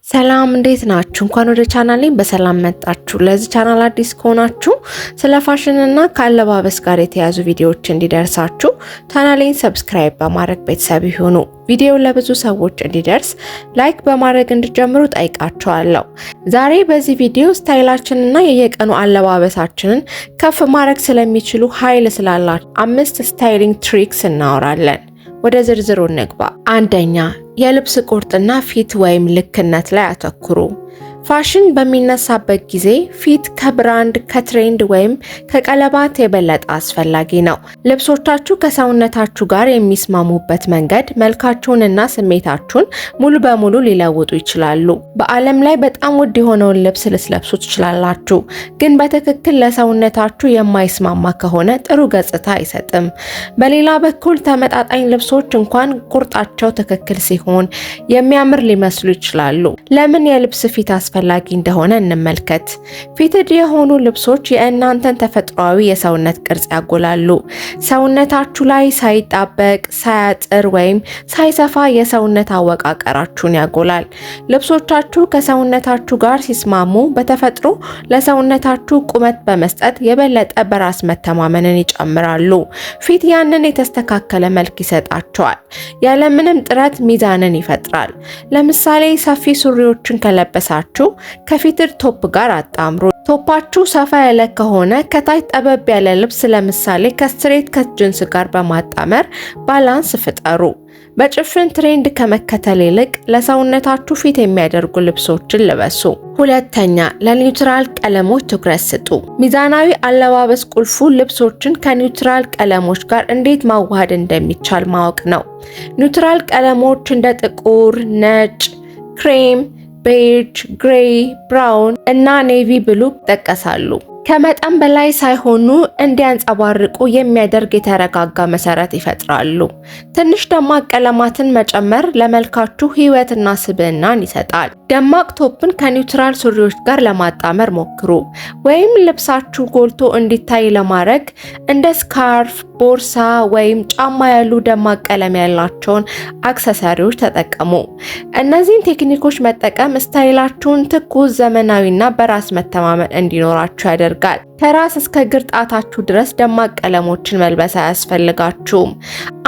ሰላም እንዴት ናችሁ? እንኳን ወደ ቻናሌ በሰላም መጣችሁ። ለዚህ ቻናል አዲስ ከሆናችሁ ስለ ፋሽን እና ከአለባበስ ጋር የተያዙ ቪዲዮዎች እንዲደርሳችሁ ቻናሌን ሰብስክራይብ በማድረግ ቤተሰብ ይሁኑ። ቪዲዮ ለብዙ ሰዎች እንዲደርስ ላይክ በማድረግ እንዲጀምሩ ጠይቃችኋለሁ። ዛሬ በዚህ ቪዲዮ ስታይላችንና የየቀኑ አለባበሳችንን ከፍ ማድረግ ስለሚችሉ ኃይል ስላላቸው 5 ስታይሊንግ ትሪክስ እናወራለን። ወደ ዝርዝሩ እንግባ። አንደኛ፣ የልብስ ቁርጥና ፊት ወይም ልክነት ላይ አተኩሩ። ፋሽን በሚነሳበት ጊዜ ፊት ከብራንድ ከትሬንድ ወይም ከቀለባት የበለጠ አስፈላጊ ነው። ልብሶቻችሁ ከሰውነታችሁ ጋር የሚስማሙበት መንገድ መልካችሁንና ስሜታችሁን ሙሉ በሙሉ ሊለውጡ ይችላሉ። በዓለም ላይ በጣም ውድ የሆነውን ልብስ ልትለብሱ ትችላላችሁ፣ ግን በትክክል ለሰውነታችሁ የማይስማማ ከሆነ ጥሩ ገጽታ አይሰጥም። በሌላ በኩል ተመጣጣኝ ልብሶች እንኳን ቁርጣቸው ትክክል ሲሆን የሚያምር ሊመስሉ ይችላሉ። ለምን የልብስ ፊት አስፈላጊ እንደሆነ እንመልከት። ፊትድ የሆኑ ልብሶች የእናንተን ተፈጥሯዊ የሰውነት ቅርጽ ያጎላሉ። ሰውነታችሁ ላይ ሳይጣበቅ፣ ሳያጥር ወይም ሳይሰፋ የሰውነት አወቃቀራችሁን ያጎላል። ልብሶቻችሁ ከሰውነታችሁ ጋር ሲስማሙ በተፈጥሮ ለሰውነታችሁ ቁመት በመስጠት የበለጠ በራስ መተማመንን ይጨምራሉ። ፊት ያንን የተስተካከለ መልክ ይሰጣቸዋል። ያለምንም ጥረት ሚዛንን ይፈጥራል። ለምሳሌ ሰፊ ሱሪዎችን ከለበሳችሁ ከፊትድ ቶፕ ጋር አጣምሩ። ቶፓችሁ ሰፋ ያለ ከሆነ ከታች ጠበብ ያለ ልብስ ለምሳሌ ከስትሬት ከት ጅንስ ጋር በማጣመር ባላንስ ፍጠሩ። በጭፍን ትሬንድ ከመከተል ይልቅ ለሰውነታችሁ ፊት የሚያደርጉ ልብሶችን ልበሱ። ሁለተኛ፣ ለኒውትራል ቀለሞች ትኩረት ስጡ። ሚዛናዊ አለባበስ ቁልፉ ልብሶችን ከኒውትራል ቀለሞች ጋር እንዴት ማዋሃድ እንደሚቻል ማወቅ ነው። ኒውትራል ቀለሞች እንደ ጥቁር፣ ነጭ፣ ክሬም፣ ቤጅ፣ ግሬይ፣ ብራውን እና ኔቪ ብሉ ይጠቀሳሉ። ከመጠን በላይ ሳይሆኑ እንዲያንጸባርቁ የሚያደርግ የተረጋጋ መሰረት ይፈጥራሉ። ትንሽ ደማቅ ቀለማትን መጨመር ለመልካችሁ ሕይወትና ስብዕናን ይሰጣል። ደማቅ ቶፕን ከኒውትራል ሱሪዎች ጋር ለማጣመር ሞክሩ፣ ወይም ልብሳችሁ ጎልቶ እንዲታይ ለማድረግ እንደ ስካርፍ፣ ቦርሳ ወይም ጫማ ያሉ ደማቅ ቀለም ያላቸውን አክሰሰሪዎች ተጠቀሙ። እነዚህን ቴክኒኮች መጠቀም ስታይላችሁን ትኩስ፣ ዘመናዊና በራስ መተማመን እንዲኖራችሁ ያደርጋል። ከራስ እስከ እግር ጣታችሁ ድረስ ደማቅ ቀለሞችን መልበስ አያስፈልጋችሁም።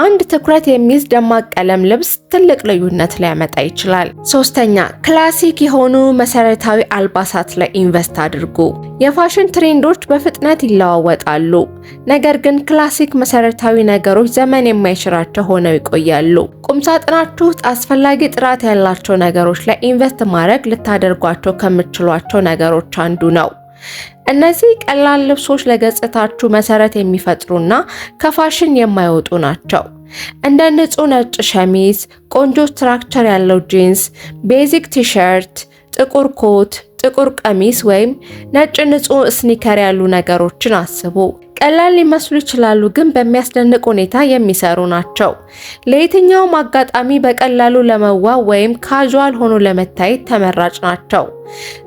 አንድ ትኩረት የሚይዝ ደማቅ ቀለም ልብስ ትልቅ ልዩነት ሊያመጣ ይችላል። ሶስተኛ፣ ክላሲክ የሆኑ መሰረታዊ አልባሳት ላይ ኢንቨስት አድርጉ። የፋሽን ትሬንዶች በፍጥነት ይለዋወጣሉ፣ ነገር ግን ክላሲክ መሰረታዊ ነገሮች ዘመን የማይሽራቸው ሆነው ይቆያሉ። ቁምሳጥናችሁ ውስጥ አስፈላጊ ጥራት ያላቸው ነገሮች ላይ ኢንቨስት ማድረግ ልታደርጓቸው ከምትችሏቸው ነገሮች አንዱ ነው። እነዚህ ቀላል ልብሶች ለገጽታችሁ መሰረት የሚፈጥሩና ከፋሽን የማይወጡ ናቸው። እንደ ንጹህ ነጭ ሸሚዝ፣ ቆንጆ ስትራክቸር ያለው ጂንስ፣ ቤዚክ ቲሸርት፣ ጥቁር ኮት፣ ጥቁር ቀሚስ ወይም ነጭ ንጹህ ስኒከር ያሉ ነገሮችን አስቡ። ቀላል ሊመስሉ ይችላሉ፣ ግን በሚያስደንቅ ሁኔታ የሚሰሩ ናቸው። ለየትኛውም አጋጣሚ በቀላሉ ለመዋብ ወይም ካዥዋል ሆኖ ለመታየት ተመራጭ ናቸው።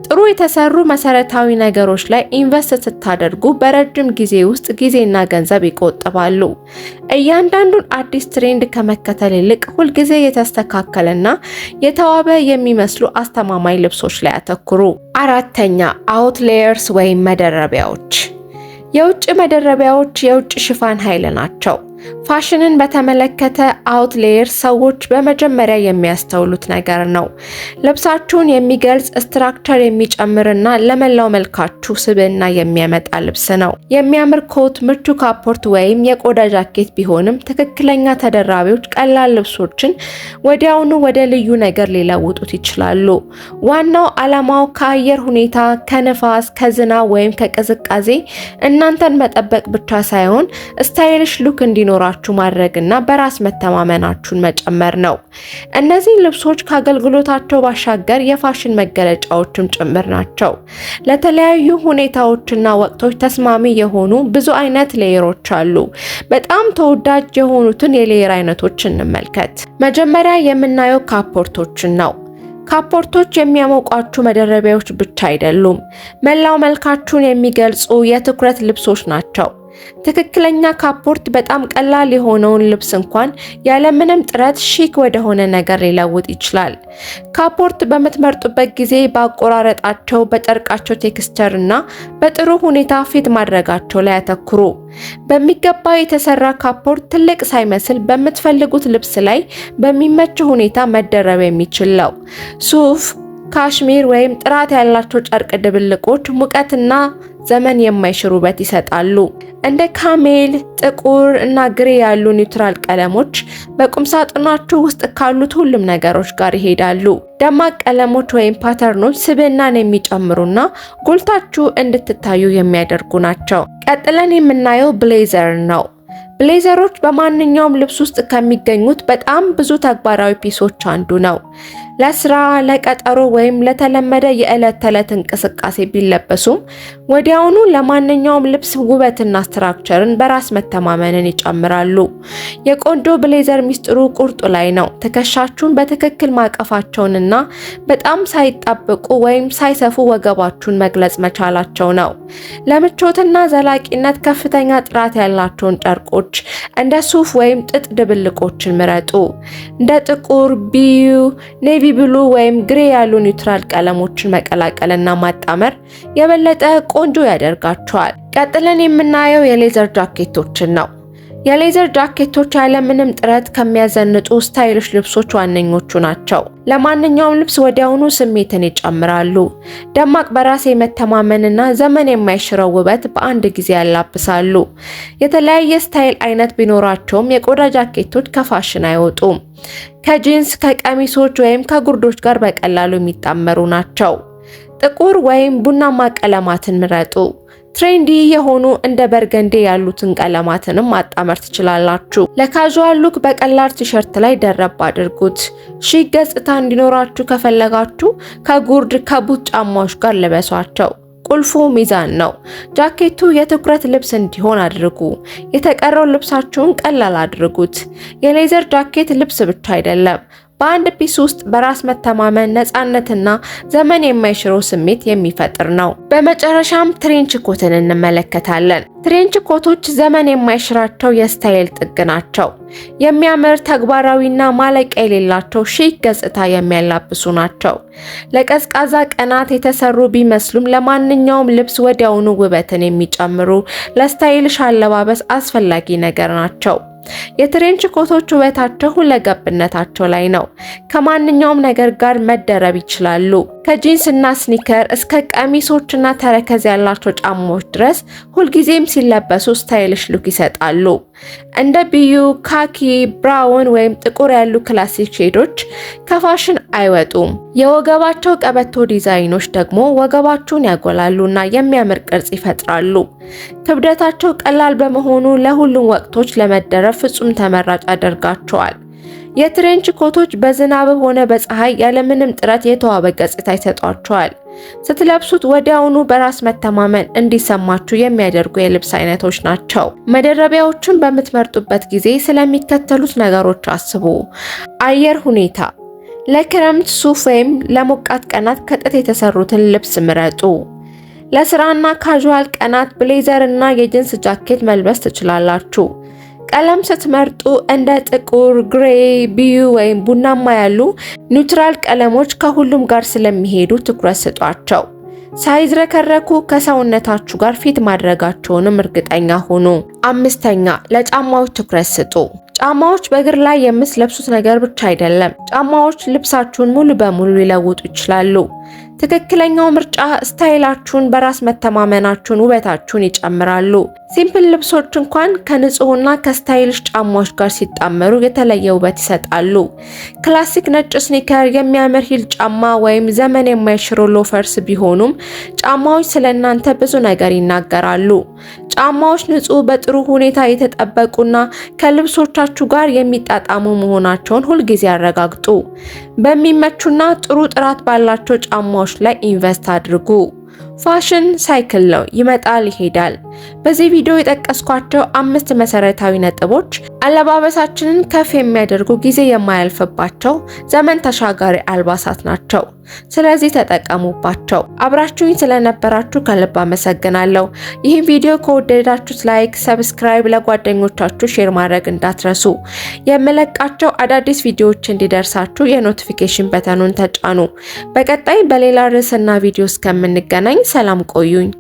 ጥሩ የተሰሩ መሰረታዊ ነገሮች ላይ ኢንቨስት ስታደርጉ በረጅም ጊዜ ውስጥ ጊዜና ገንዘብ ይቆጥባሉ። እያንዳንዱን አዲስ ትሬንድ ከመከተል ይልቅ ሁልጊዜ የተስተካከለና የተዋበ የሚመስሉ አስተማማኝ ልብሶች ላይ አተኩሩ። አራተኛ፣ አውትሌየርስ ወይም መደረቢያዎች። የውጭ መደረቢያዎች የውጭ ሽፋን ኃይል ናቸው። ፋሽንን በተመለከተ አውትሌየር ሰዎች በመጀመሪያ የሚያስተውሉት ነገር ነው። ልብሳችሁን የሚገልጽ ስትራክቸር የሚጨምርና ለመላው መልካችሁ ስብዕና የሚያመጣ ልብስ ነው። የሚያምር ኮት፣ ምቹ ካፖርት ወይም የቆዳ ጃኬት ቢሆንም ትክክለኛ ተደራቢዎች ቀላል ልብሶችን ወዲያውኑ ወደ ልዩ ነገር ሊለውጡት ይችላሉ። ዋናው ዓላማው ከአየር ሁኔታ፣ ከንፋስ፣ ከዝናብ ወይም ከቅዝቃዜ እናንተን መጠበቅ ብቻ ሳይሆን ስታይሊሽ ሉክ እንዲኖራችሁ ማድረግና በራስ መተማመናችሁን መጨመር ነው። እነዚህ ልብሶች ከአገልግሎታቸው ባሻገር የፋሽን መገለጫዎችም ጭምር ናቸው። ለተለያዩ ሁኔታዎችና ወቅቶች ተስማሚ የሆኑ ብዙ አይነት ሌየሮች አሉ። በጣም ተወዳጅ የሆኑትን የሌየር አይነቶች እንመልከት። መጀመሪያ የምናየው ካፖርቶችን ነው። ካፖርቶች የሚያሞቋችሁ መደረቢያዎች ብቻ አይደሉም፣ መላው መልካችሁን የሚገልጹ የትኩረት ልብሶች ናቸው። ትክክለኛ ካፖርት በጣም ቀላል የሆነውን ልብስ እንኳን ያለምንም ጥረት ሺክ ወደሆነ ነገር ሊለውጥ ይችላል። ካፖርት በምትመርጡበት ጊዜ በአቆራረጣቸው፣ በጨርቃቸው ቴክስቸር እና በጥሩ ሁኔታ ፊት ማድረጋቸው ላይ ያተኩሩ። በሚገባ የተሰራ ካፖርት ትልቅ ሳይመስል በምትፈልጉት ልብስ ላይ በሚመች ሁኔታ መደረብ የሚችል ነው። ሱፍ፣ ካሽሚር ወይም ጥራት ያላቸው ጨርቅ ድብልቆች ሙቀትና ዘመን የማይሽር ውበት ይሰጣሉ። እንደ ካሜል፣ ጥቁር እና ግሬ ያሉ ኒውትራል ቀለሞች በቁምሳጥናችሁ ውስጥ ካሉት ሁሉም ነገሮች ጋር ይሄዳሉ። ደማቅ ቀለሞች ወይም ፓተርኖች ስብዕናን የሚጨምሩና ጎልታችሁ እንድትታዩ የሚያደርጉ ናቸው። ቀጥለን የምናየው ብሌዘር ነው። ብሌዘሮች በማንኛውም ልብስ ውስጥ ከሚገኙት በጣም ብዙ ተግባራዊ ፒሶች አንዱ ነው። ለስራ፣ ለቀጠሮ ወይም ለተለመደ የዕለት ተዕለት እንቅስቃሴ ቢለበሱም ወዲያውኑ ለማንኛውም ልብስ ውበትና ስትራክቸርን በራስ መተማመንን ይጨምራሉ። የቆንጆ ብሌዘር ሚስጥሩ ቁርጡ ላይ ነው። ትከሻችሁን በትክክል ማቀፋቸውንና በጣም ሳይጣበቁ ወይም ሳይሰፉ ወገባችሁን መግለጽ መቻላቸው ነው። ለምቾትና ዘላቂነት ከፍተኛ ጥራት ያላቸውን ጨርቆች እንደ ሱፍ ወይም ጥጥ ድብልቆችን ምረጡ። እንደ ጥቁር፣ ቢዩ፣ ኔቪ ብሉ ወይም ግሬ ያሉ ኒውትራል ቀለሞችን መቀላቀልና ማጣመር የበለጠ ቆንጆ ያደርጋቸዋል። ቀጥለን የምናየው የሌዘር ጃኬቶችን ነው። የሌዘር ጃኬቶች ያለምንም ጥረት ከሚያዘንጡ ስታይሊሽ ልብሶች ዋነኞቹ ናቸው። ለማንኛውም ልብስ ወዲያውኑ ስሜትን ይጨምራሉ። ደማቅ በራስ የመተማመንና ዘመን የማይሽረው ውበት በአንድ ጊዜ ያላብሳሉ። የተለያየ ስታይል አይነት ቢኖራቸውም የቆዳ ጃኬቶች ከፋሽን አይወጡም። ከጂንስ፣ ከቀሚሶች ወይም ከጉርዶች ጋር በቀላሉ የሚጣመሩ ናቸው። ጥቁር ወይም ቡናማ ቀለማትን ምረጡ። ትሬንዲ የሆኑ እንደ በርገንዴ ያሉትን ቀለማትንም ማጣመር ትችላላችሁ። ለካዥዋል ሉክ በቀላል ቲሸርት ላይ ደረብ አድርጉት። ሺክ ገጽታ እንዲኖራችሁ ከፈለጋችሁ ከጉርድ፣ ከቡት ጫማዎች ጋር ልበሷቸው። ቁልፉ ሚዛን ነው። ጃኬቱ የትኩረት ልብስ እንዲሆን አድርጉ። የተቀረው ልብሳችሁን ቀላል አድርጉት። የሌዘር ጃኬት ልብስ ብቻ አይደለም፣ በአንድ ፒስ ውስጥ በራስ መተማመን፣ ነፃነትና ዘመን የማይሽረው ስሜት የሚፈጥር ነው። በመጨረሻም ትሬንች ኮትን እንመለከታለን። ትሬንች ኮቶች ዘመን የማይሽራቸው የስታይል ጥግ ናቸው። የሚያምር ተግባራዊና ማለቂያ የሌላቸው ሺክ ገጽታ የሚያላብሱ ናቸው። ለቀዝቃዛ ቀናት የተሰሩ ቢመስሉም ለማንኛውም ልብስ ወዲያውኑ ውበትን የሚጨምሩ ለስታይልሽ አለባበስ አስፈላጊ ነገር ናቸው። የትሬንች ኮቶች ውበታቸው ሁለገብነታቸው ላይ ነው። ከማንኛውም ነገር ጋር መደረብ ይችላሉ። ከጂንስ እና ስኒከር እስከ ቀሚሶችና ተረከዝ ያላቸው ጫማዎች ድረስ ሁልጊዜም ሲለበሱ ስታይሊሽ ሉክ ይሰጣሉ። እንደ ቢዩ፣ ካኪ፣ ብራውን ወይም ጥቁር ያሉ ክላሲክ ሼዶች ከፋሽን አይወጡም። የወገባቸው ቀበቶ ዲዛይኖች ደግሞ ወገባችሁን ያጎላሉና የሚያምር ቅርጽ ይፈጥራሉ። ክብደታቸው ቀላል በመሆኑ ለሁሉም ወቅቶች ለመደረብ ፍጹም ተመራጭ ያደርጋቸዋል። የትሬንች ኮቶች በዝናብ ሆነ በፀሐይ ያለምንም ጥረት የተዋበ ገጽታ ይሰጧቸዋል። ስትለብሱት ወዲያውኑ በራስ መተማመን እንዲሰማችሁ የሚያደርጉ የልብስ አይነቶች ናቸው። መደረቢያዎችን በምትመርጡበት ጊዜ ስለሚከተሉት ነገሮች አስቡ። አየር ሁኔታ፣ ለክረምት ሱፍ ወይም ለሞቃት ቀናት ከጥጥ የተሰሩትን ልብስ ምረጡ። ለስራና ካዥዋል ቀናት ብሌዘር እና የጂንስ ጃኬት መልበስ ትችላላችሁ። ቀለም ስትመርጡ እንደ ጥቁር፣ ግሬ፣ ቢዩ ወይም ቡናማ ያሉ ኒውትራል ቀለሞች ከሁሉም ጋር ስለሚሄዱ ትኩረት ስጧቸው። ሳይዝረከረኩ ከሰውነታችሁ ጋር ፊት ማድረጋቸውንም እርግጠኛ ሁኑ። አምስተኛ፣ ለጫማዎች ትኩረት ስጡ። ጫማዎች በእግር ላይ የምትለብሱት ነገር ብቻ አይደለም። ጫማዎች ልብሳችሁን ሙሉ በሙሉ ሊለውጡ ይችላሉ። ትክክለኛው ምርጫ ስታይላችሁን፣ በራስ መተማመናችሁን፣ ውበታችሁን ይጨምራሉ። ሲምፕል ልብሶች እንኳን ከንጹህና ከስታይልሽ ጫማዎች ጋር ሲጣመሩ የተለየ ውበት ይሰጣሉ። ክላሲክ ነጭ ስኒከር፣ የሚያምር ሂል ጫማ ወይም ዘመን የማይሽረው ሎፈርስ ቢሆኑም ጫማዎች ስለእናንተ ብዙ ነገር ይናገራሉ። ጫማዎች ንጹህ፣ በጥሩ ሁኔታ የተጠበቁና ከልብሶቻችሁ ጋር የሚጣጣሙ መሆናቸውን ሁልጊዜ ያረጋግጡ። በሚመቹና ጥሩ ጥራት ባላቸው ጫማዎች ላይ ኢንቨስት አድርጉ። ፋሽን ሳይክል ነው፣ ይመጣል ይሄዳል። በዚህ ቪዲዮ የጠቀስኳቸው 5 መሰረታዊ ነጥቦች አለባበሳችንን ከፍ የሚያደርጉ ጊዜ የማያልፍባቸው ዘመን ተሻጋሪ አልባሳት ናቸው። ስለዚህ ተጠቀሙባቸው። አብራችሁኝ ስለነበራችሁ ከልብ አመሰግናለሁ። ይህን ቪዲዮ ከወደዳችሁት ላይክ፣ ሰብስክራይብ፣ ለጓደኞቻችሁ ሼር ማድረግ እንዳትረሱ። የምለቃቸው አዳዲስ ቪዲዮዎች እንዲደርሳችሁ የኖቲፊኬሽን በተኑን ተጫኑ። በቀጣይ በሌላ ርዕስና ቪዲዮ እስከምንገናኝ ሰላም ቆዩኝ።